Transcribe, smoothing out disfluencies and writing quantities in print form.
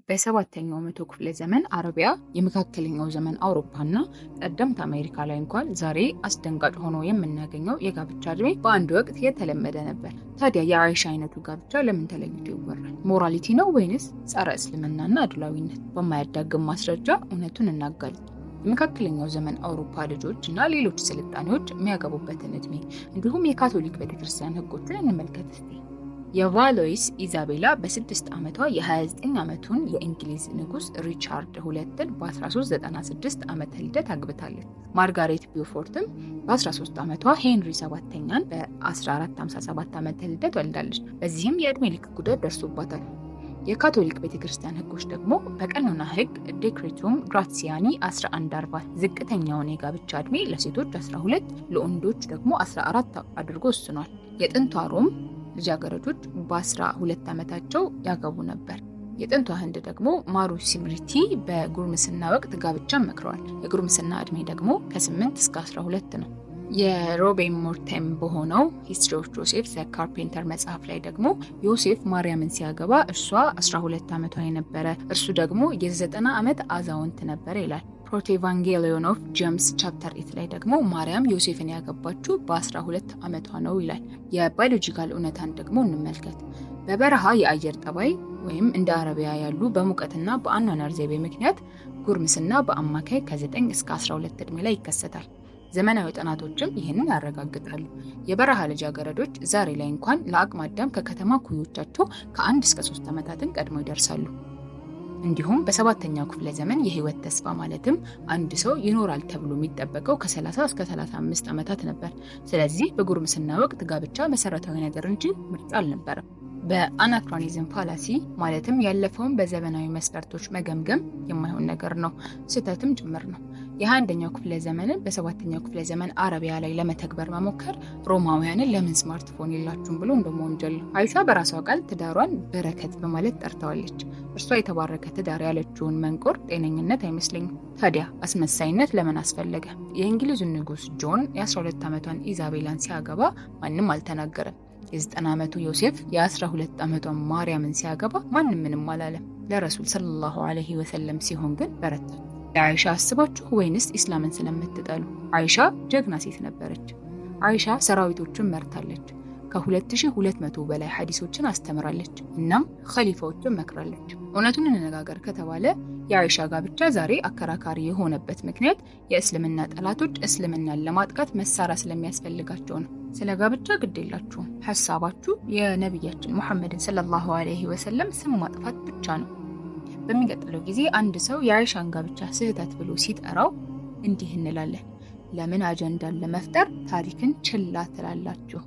በሰባተኛው መቶ ክፍለ ዘመን አረቢያ፣ የመካከለኛው ዘመን አውሮፓና ቀደምት አሜሪካ ላይ እንኳን ዛሬ አስደንጋጭ ሆኖ የምናገኘው የጋብቻ ዕድሜ በአንድ ወቅት የተለመደ ነበር። ታዲያ የአይሻ አይነቱ ጋብቻ ለምን ተለይቶ ይወራል? ሞራሊቲ ነው ወይንስ ጸረ እስልምናና አድሏዊነት? በማያዳግም ማስረጃ እውነቱን እናጋልጥ። የመካከለኛው ዘመን አውሮፓ ልጆች እና ሌሎች ስልጣኔዎች የሚያገቡበትን ዕድሜ እንዲሁም የካቶሊክ ቤተክርስቲያን ሕጎችን እንመልከት እስቲ። የቫሎይስ ኢዛቤላ በ6 ዓመቷ የ29 ዓመቱን የእንግሊዝ ንጉስ ሪቻርድ ሁለትን በ1396 ዓመተ ልደት አግብታለች። ማርጋሬት ቢውፎርትም በ13 ዓመቷ ሄንሪ ሰባተኛን በ1457 ዓመተ ልደት ወልዳለች። በዚህም የዕድሜ ልክ ጉዳት ደርሶባታል። የካቶሊክ ቤተክርስቲያን ሕጎች ደግሞ በቀኖና ሕግ ዴክሬቱም ግራሲያኒ 1140 ዝቅተኛውን የጋብቻ ዕድሜ ለሴቶች 12 ለወንዶች ደግሞ 14 አድርጎ ወስኗል። የጥንቷ ሮም ልጃገረዶች በ12 ዓመታቸው ያገቡ ነበር። የጥንቷ ህንድ ደግሞ ማሩ ሲምሪቲ በጉርምስና ወቅት ጋብቻን መክረዋል። የጉርምስና ዕድሜ ደግሞ ከ8 እስከ 12 ነው። የሮቤን ሞርቴም በሆነው ሂስትሪ ኦፍ ጆሴፍ ዘ ካርፔንተር መጽሐፍ ላይ ደግሞ ዮሴፍ ማርያምን ሲያገባ እርሷ 12 ዓመቷ የነበረ እርሱ ደግሞ የ90 ዓመት አዛውንት ነበር ይላል። ፕሮቴቫንጌሊዮን ኦፍ ጄምስ ቻፕተር 8 ላይ ደግሞ ማርያም ዮሴፍን ያገባችው በ12 ዓመቷ ነው ይላል። የባዮሎጂካል እውነታን ደግሞ እንመልከት። በበረሃ የአየር ጠባይ ወይም እንደ አረቢያ ያሉ በሙቀትና በአኗኗር ዘይቤ ምክንያት ጉርምስና በአማካይ ከ9 እስከ 12 ዕድሜ ላይ ይከሰታል። ዘመናዊ ጥናቶችም ይህንን ያረጋግጣሉ። የበረሃ ልጃገረዶች ዛሬ ላይ እንኳን ለአቅመ አዳም ከከተማ ኩዮቻቸው ከ1 እስከ 3 ዓመታትን ቀድመው ይደርሳሉ። እንዲሁም በሰባተኛው ክፍለ ዘመን የህይወት ተስፋ ማለትም አንድ ሰው ይኖራል ተብሎ የሚጠበቀው ከ30 እስከ 35 ዓመታት ነበር። ስለዚህ በጉርምስና ወቅት ጋብቻ መሰረታዊ ነገር እንጂ ምርጫ አልነበረም። በአናክሮኒዝም ፋላሲ ማለትም ያለፈውን በዘመናዊ መስፈርቶች መገምገም የማይሆን ነገር ነው፣ ስህተትም ጭምር ነው። የ21ኛው ክፍለ ዘመንን በሰባተኛው ክፍለ ዘመን አረቢያ ላይ ለመተግበር መሞከር ሮማውያንን ለምን ስማርትፎን የላችሁም ብሎ እንደመወንጀል ነው። አይሻ በራሷ ቃል ትዳሯን በረከት በማለት ጠርተዋለች። እርሷ የተባረከ ትዳር ያለችውን መንቆር ጤነኝነት አይመስለኝም። ታዲያ አስመሳይነት ለምን አስፈለገ? የእንግሊዙን ንጉስ ጆን የ12 ዓመቷን ኢዛቤላን ሲያገባ ማንም አልተናገረም። የ9 ዓመቱ ዮሴፍ የ12 ዓመቷን ማርያምን ሲያገባ ማንም ምንም አላለም። ለረሱል ሰለላሁ ዐለይሂ ወሰለም ሲሆን ግን በረታ። ለአይሻ አስባችሁ ወይንስ ኢስላምን ስለምትጠሉ? አይሻ ጀግና ሴት ነበረች። አይሻ ሰራዊቶችን መርታለች። ከ2200 በላይ ሐዲሶችን አስተምራለች። እናም ኸሊፋዎችን መክራለች። እውነቱን እንነጋገር ከተባለ የአይሻ ጋብቻ ዛሬ አከራካሪ የሆነበት ምክንያት የእስልምና ጠላቶች እስልምናን ለማጥቃት መሳሪያ ስለሚያስፈልጋቸው ነው። ስለ ጋብቻ ግድ የላችሁም። ሐሳባችሁ የነቢያችን ሙሐመድን ሰለላሁ ዐለይሂ ወሰለም ስም ማጥፋት ብቻ ነው። በሚቀጥለው ጊዜ አንድ ሰው የአይሻን ጋብቻ ስህተት ብሎ ሲጠራው እንዲህ እንላለን፣ ለምን አጀንዳን ለመፍጠር ታሪክን ችላ ትላላችሁ?